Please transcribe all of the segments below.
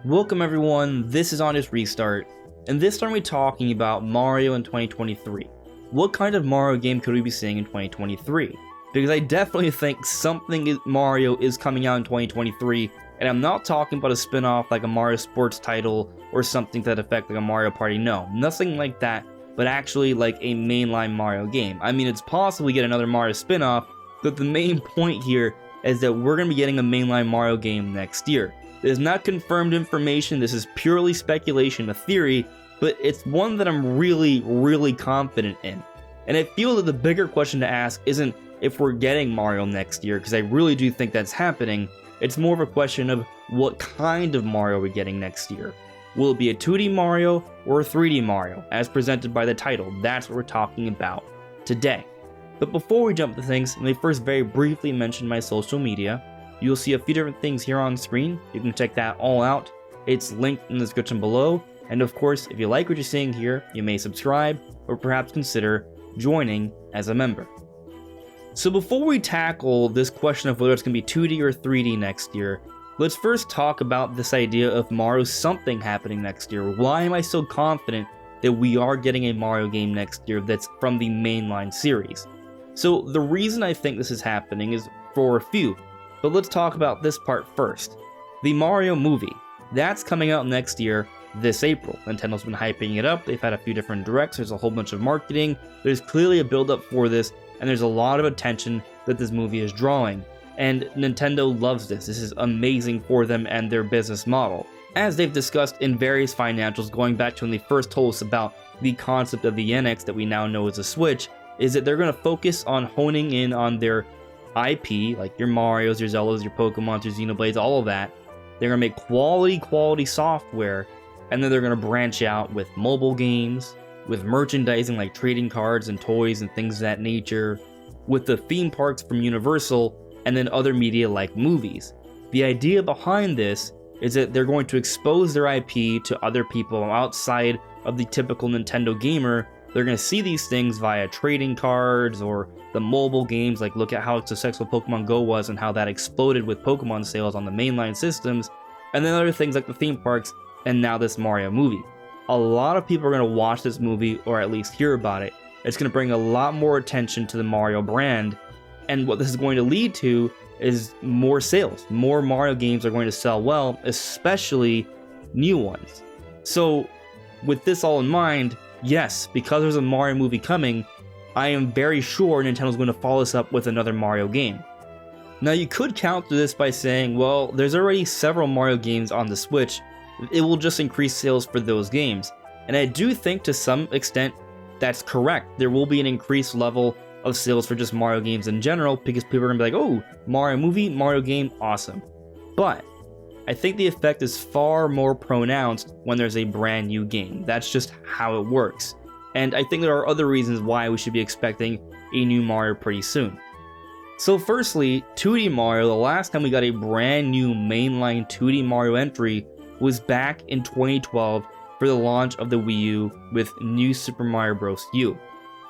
Welcome everyone, this is Honest Restart, and this time we're talking about Mario in 2023. What kind of Mario game could we be seeing in 2023? Because I definitely think Mario is coming out in 2023, and I'm not talking about a spin-off like a Mario Sports title or something to that effect like a Mario Party. No, nothing like that, but actually like a mainline Mario game. I mean, it's possible we get another Mario spin-off, but the main point here is that we're going to be getting a mainline Mario game next year. It is not confirmed information, this is purely speculation, a theory, but it's one that I'm really confident in. And I feel that the bigger question to ask isn't if we're getting Mario next year, because I really do think that's happening. It's more of a question of what kind of Mario we're getting next year. Will it be a 2D Mario or a 3D Mario, as presented by the title? That's what we're talking about today. But before we jump to things, let me first very briefly mention my social media. You'll see a few different things here on screen. You can check that all out. It's linked in the description below. And of course, if you like what you're seeing here, you may subscribe or perhaps consider joining as a member. So before we tackle this question of whether it's going to be 2D or 3D next year, let's first talk about this idea of Mario something happening next year. Why am I so confident that we are getting a Mario game next year that's from the mainline series? So the reason I think this is happening is for a few. But let's talk about this part first. The Mario movie. That's coming out next year, this April. Nintendo's been hyping it up, they've had a few different directs, there's a whole bunch of marketing, there's clearly a build-up for this, and there's a lot of attention that this movie is drawing. And Nintendo loves this. This is amazing for them and their business model. As they've discussed in various financials going back to when they first told us about the concept of the NX that we now know as a Switch, is that they're going to focus on honing in on their IP, like your Marios, your Zeldas, your Pokemons, your Xenoblades, all of that. They're going to make quality software, and then they're going to branch out with mobile games, with merchandising like trading cards and toys and things of that nature, with the theme parks from Universal, and then other media like movies. The idea behind this is that they're going to expose their IP to other people outside of the typical Nintendo gamer. They're going to see these things via trading cards or the mobile games, like look at how successful Pokemon Go was and how that exploded with Pokemon sales on the mainline systems, and then other things like the theme parks, and now this Mario movie. A lot of people are going to watch this movie, or at least hear about it. It's going to bring a lot more attention to the Mario brand, and what this is going to lead to is more sales. More Mario games are going to sell well, especially new ones. So with this all in mind, yes, because there's a Mario movie coming, I am very sure Nintendo's going to follow this up with another Mario game. Now you could counter this by saying, well, there's already several Mario games on the Switch, it will just increase sales for those games. And I do think to some extent that's correct. There will be an increased level of sales for just Mario games in general, because people are going to be like, oh, Mario movie, Mario game, awesome. But I think the effect is far more pronounced when there's a brand new game. That's just how it works. And I think there are other reasons why we should be expecting a new Mario pretty soon. So firstly, 2D Mario, the last time we got a brand new mainline 2D Mario entry was back in 2012 for the launch of the Wii U with New Super Mario Bros. U.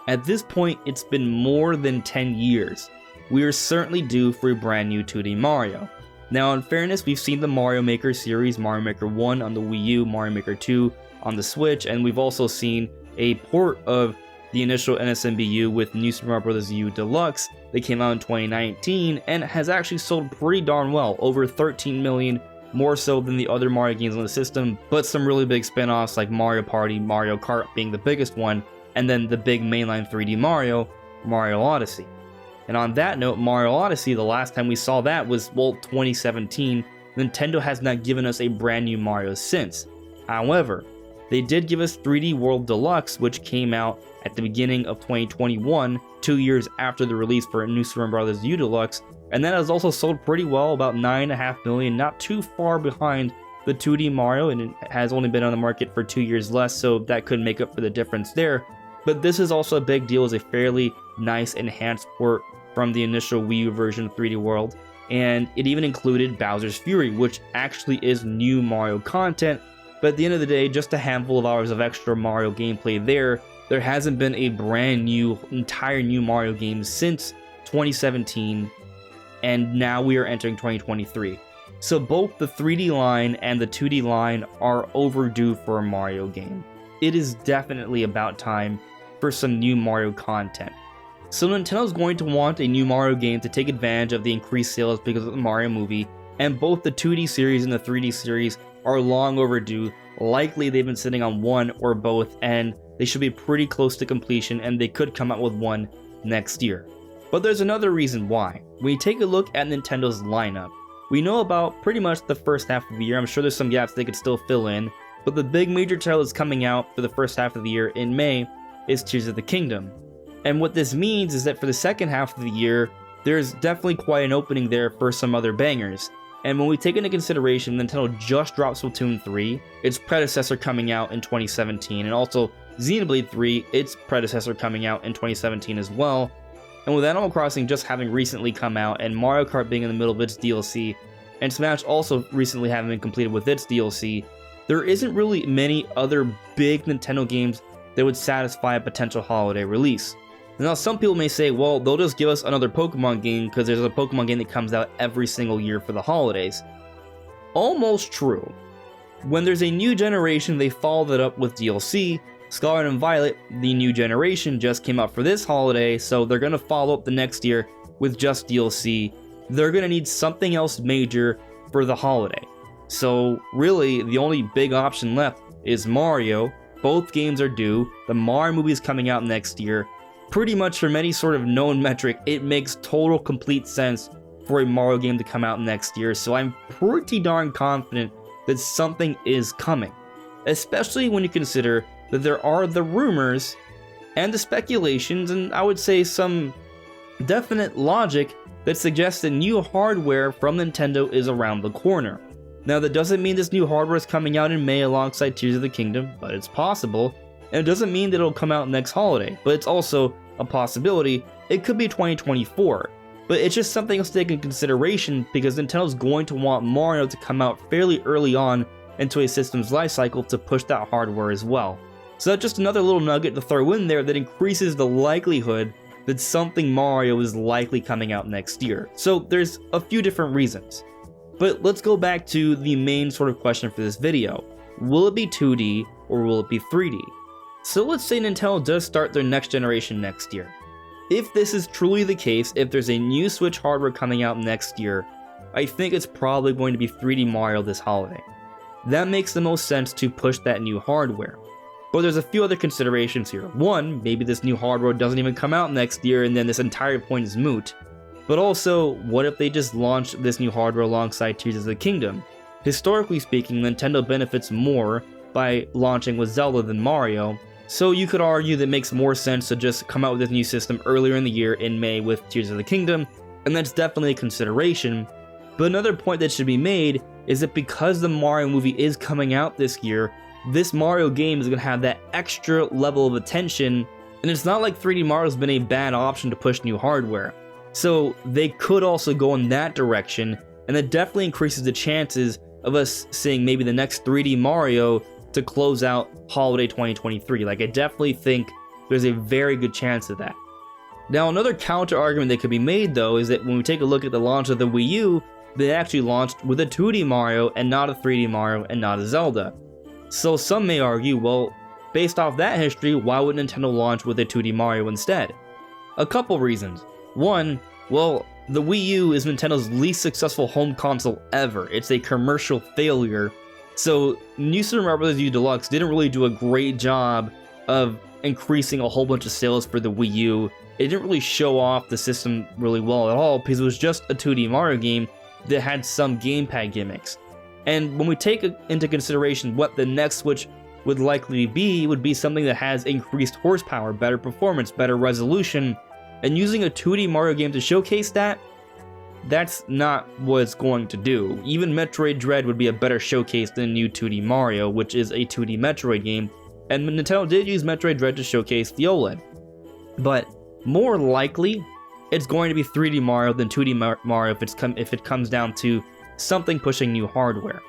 At this point, it's been more than 10 years. We are certainly due for a brand new 2D Mario. Now, in fairness, we've seen the Mario Maker series, Mario Maker 1 on the Wii U, Mario Maker 2 on the Switch, and we've also seen a port of the initial NSMBU with New Super Mario Bros. U Deluxe that came out in 2019 and has actually sold pretty darn well, over 13 million, more so than the other Mario games on the system, but some really big spin-offs like Mario Party, Mario Kart being the biggest one, and then the big mainline 3D Mario, Mario Odyssey. And on that note, Mario Odyssey, the last time we saw that was, well, 2017. Nintendo has not given us a brand new Mario since. However, they did give us 3D World Deluxe, which came out at the beginning of 2021, 2 years after the release for New Super Mario Bros. U Deluxe, and that has also sold pretty well, about 9.5 million, not too far behind the 2D Mario, and it has only been on the market for 2 years less, so that could make up for the difference there. But this is also a big deal, as a fairly nice enhanced port from the initial Wii U version of 3D World, and it even included Bowser's Fury, which actually is new Mario content, but at the end of the day, just a handful of hours of extra Mario gameplay there. There hasn't been a brand new, entire new Mario game since 2017, and now we are entering 2023. So both the 3D line and the 2D line are overdue for a Mario game. It is definitely about time for some new Mario content. So Nintendo's going to want a new Mario game to take advantage of the increased sales because of the Mario movie, and both the 2D series and the 3D series are long overdue. Likely they've been sitting on one or both, and they should be pretty close to completion, and they could come out with one next year. But there's another reason why. When you take a look at Nintendo's lineup, we know about pretty much the first half of the year. I'm sure there's some gaps they could still fill in, but the big major title that's coming out for the first half of the year in May is Tears of the Kingdom. And what this means is that for the second half of the year, there's definitely quite an opening there for some other bangers. And when we take into consideration Nintendo just dropped Splatoon 3, its predecessor coming out in 2017, and also Xenoblade 3, its predecessor coming out in 2017 as well, and with Animal Crossing just having recently come out, and Mario Kart being in the middle of its DLC, and Smash also recently having been completed with its DLC, there isn't really many other big Nintendo games that would satisfy a potential holiday release. Now, some people may say, well, they'll just give us another Pokemon game because there's a Pokemon game that comes out every single year for the holidays. Almost true. When there's a new generation, they follow that up with DLC. Scarlet and Violet, the new generation, just came out for this holiday, so they're going to follow up the next year with just DLC. They're going to need something else major for the holiday. So really, the only big option left is Mario. Both games are due. The Mario movie is coming out next year. Pretty much from any sort of known metric, it makes total complete sense for a Mario game to come out next year, so I'm pretty darn confident that something is coming. Especially when you consider that there are the rumors and the speculations, and I would say some definite logic that suggests that new hardware from Nintendo is around the corner. Now, that doesn't mean this new hardware is coming out in May alongside Tears of the Kingdom, but it's possible. And it doesn't mean that it'll come out next holiday, but it's also a possibility. It could be 2024, but it's just something else to take into consideration because Nintendo's going to want Mario to come out fairly early on into a system's lifecycle to push that hardware as well. So that's just another little nugget to throw in there that increases the likelihood that something Mario is likely coming out next year. So there's a few different reasons. But let's go back to the main sort of question for this video. Will it be 2D or will it be 3D? So let's say Nintendo does start their next generation next year. If this is truly the case, if there's a new Switch hardware coming out next year, I think it's probably going to be 3D Mario this holiday. That makes the most sense to push that new hardware. But there's a few other considerations here. One, maybe this new hardware doesn't even come out next year and then this entire point is moot. But also, what if they just launch this new hardware alongside Tears of the Kingdom? Historically speaking, Nintendo benefits more by launching with Zelda than Mario, so you could argue that it makes more sense to just come out with this new system earlier in the year in May with Tears of the Kingdom, and that's definitely a consideration. But another point that should be made is that because the Mario movie is coming out this year, this Mario game is going to have that extra level of attention, and it's not like 3D Mario's been a bad option to push new hardware. So they could also go in that direction, and that definitely increases the chances of us seeing maybe the next 3D Mario to close out holiday 2023. Like, I definitely think there's a very good chance of that. Now, another counter argument that could be made though is that when we take a look at the launch of the Wii U, they actually launched with a 2D Mario and not a 3D Mario and not a Zelda. So some may argue, well, based off that history, why would Nintendo launch with a 2D Mario instead? A couple reasons. One, well, the Wii U is Nintendo's least successful home console ever. It's a commercial failure. So New Super Mario Bros. U Deluxe didn't really do a great job of increasing a whole bunch of sales for the Wii U. It didn't really show off the system really well at all because it was just a 2D Mario game that had some gamepad gimmicks. And when we take into consideration what the next Switch would likely be, it would be something that has increased horsepower, better performance, better resolution, and using a 2D Mario game to showcase that, that's not what it's going to do. Even Metroid Dread would be a better showcase than new 2D Mario, which is a 2D Metroid game, and Nintendo did use Metroid Dread to showcase the OLED. But more likely, it's going to be 3D Mario than 2D Mario if it comes down to something pushing new hardware.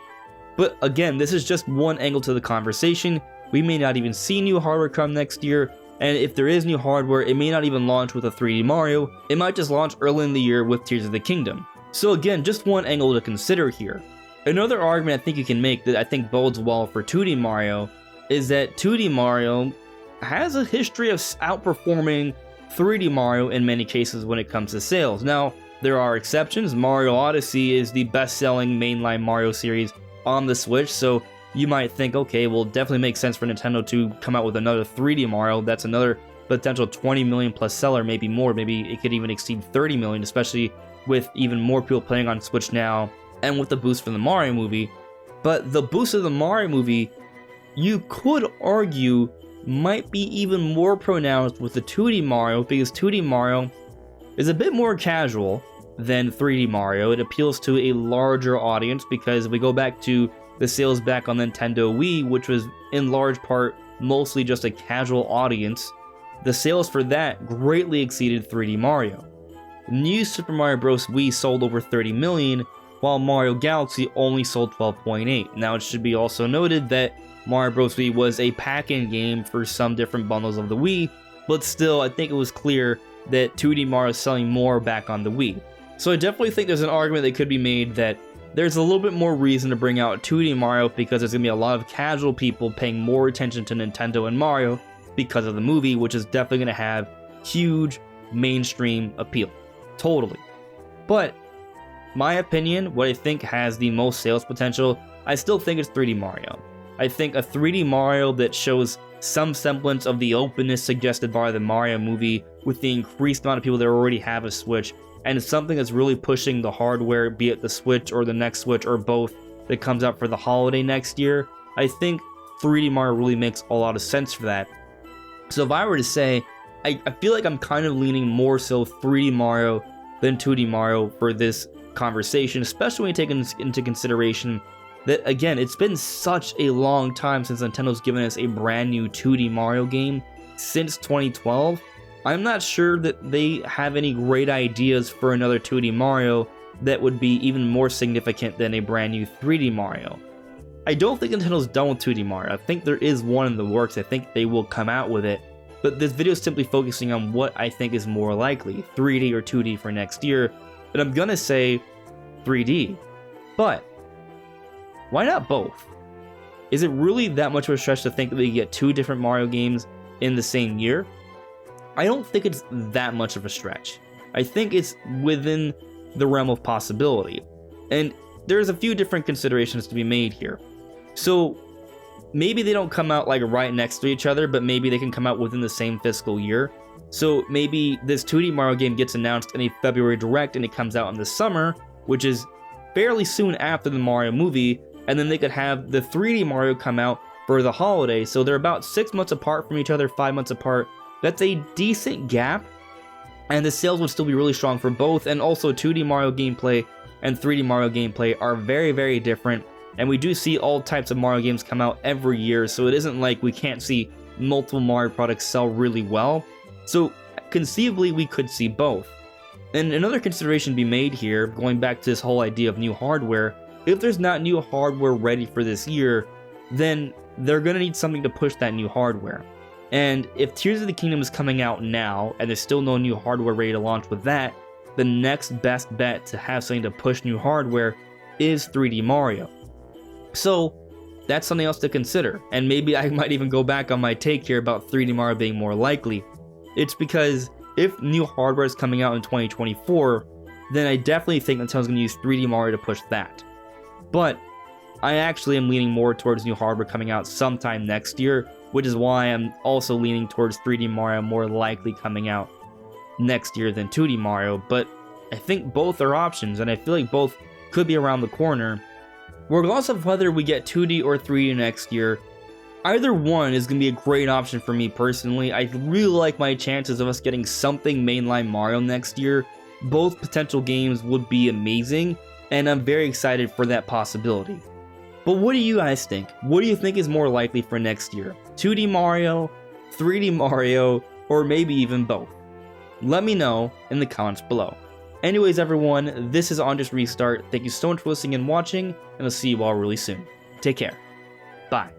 But again, this is just one angle to the conversation. We may not even see new hardware come next year, and if there is new hardware, it may not even launch with a 3D Mario, it might just launch early in the year with Tears of the Kingdom. So again, just one angle to consider here. Another argument I think you can make that I think bodes well for 2D Mario is that 2D Mario has a history of outperforming 3D Mario in many cases when it comes to sales. Now, there are exceptions. Mario Odyssey is the best-selling mainline Mario series on the Switch, so you might think, okay, well, it definitely makes sense for Nintendo to come out with another 3D Mario. That's another potential 20 million plus seller, maybe more. Maybe it could even exceed 30 million, especially with even more people playing on Switch now and with the boost from the Mario movie. But the boost of the Mario movie, you could argue, might be even more pronounced with the 2D Mario, because 2D Mario is a bit more casual than 3D Mario. It appeals to a larger audience because if we go back to the sales back on Nintendo Wii, which was in large part mostly just a casual audience, the sales for that greatly exceeded 3D Mario. New Super Mario Bros. Wii sold over 30 million, while Mario Galaxy only sold 12.8. Now it should be also noted that Mario Bros. Wii was a pack-in game for some different bundles of the Wii, but still I think it was clear that 2D Mario is selling more back on the Wii. So I definitely think there's an argument that could be made that there's a little bit more reason to bring out 2D Mario because there's going to be a lot of casual people paying more attention to Nintendo and Mario because of the movie, which is definitely going to have huge mainstream appeal. Totally. But my opinion, what I think has the most sales potential, I still think it's 3D Mario. I think a 3D Mario that shows some semblance of the openness suggested by the Mario movie with the increased amount of people that already have a Switch, and it's something that's really pushing the hardware, be it the Switch or the next Switch or both, that comes out for the holiday next year. I think 3D Mario really makes a lot of sense for that. So if I were to say, I feel like I'm kind of leaning more so 3D Mario than 2D Mario for this conversation, especially when you take into consideration that, again, it's been such a long time since Nintendo's given us a brand new 2D Mario game since 2012. I'm not sure that they have any great ideas for another 2D Mario that would be even more significant than a brand new 3D Mario. I don't think Nintendo's done with 2D Mario. I think there is one in the works. I think they will come out with it. But this video is simply focusing on what I think is more likely, 3D or 2D for next year. But I'm gonna say 3D. But why not both? Is it really that much of a stretch to think that we get two different Mario games in the same year? I don't think it's that much of a stretch. I think it's within the realm of possibility. And there's a few different considerations to be made here. So maybe they don't come out like right next to each other, but maybe they can come out within the same fiscal year. So maybe this 2D Mario game gets announced in a February Direct and it comes out in the summer, which is fairly soon after the Mario movie, and then they could have the 3D Mario come out for the holiday. So they're about 6 months apart from each other, 5 months apart. That's a decent gap, and the sales would still be really strong for both. And also 2D Mario gameplay and 3D Mario gameplay are very, very different. And we do see all types of Mario games come out every year, so it isn't like we can't see multiple Mario products sell really well. So conceivably, we could see both. And another consideration to be made here, going back to this whole idea of new hardware, if there's not new hardware ready for this year, then they're going to need something to push that new hardware. And if Tears of the Kingdom is coming out now, and there's still no new hardware ready to launch with that, the next best bet to have something to push new hardware is 3D Mario. So that's something else to consider, and maybe I might even go back on my take here about 3D Mario being more likely. It's because if new hardware is coming out in 2024, then I definitely think Nintendo's going to use 3D Mario to push that. But I actually am leaning more towards new hardware coming out sometime next year, which is why I'm also leaning towards 3D Mario more likely coming out next year than 2D Mario. But I think both are options, and I feel like both could be around the corner. Regardless of whether we get 2D or 3D next year, either one is going to be a great option for me personally. I really like my chances of us getting something mainline Mario next year. Both potential games would be amazing, and I'm very excited for that possibility. But what do you guys think? What do you think is more likely for next year? 2D Mario, 3D Mario, or maybe even both? Let me know in the comments below. Anyways, everyone, this is On Just Restart. Thank you so much for listening and watching, and I'll see you all really soon. Take care. Bye.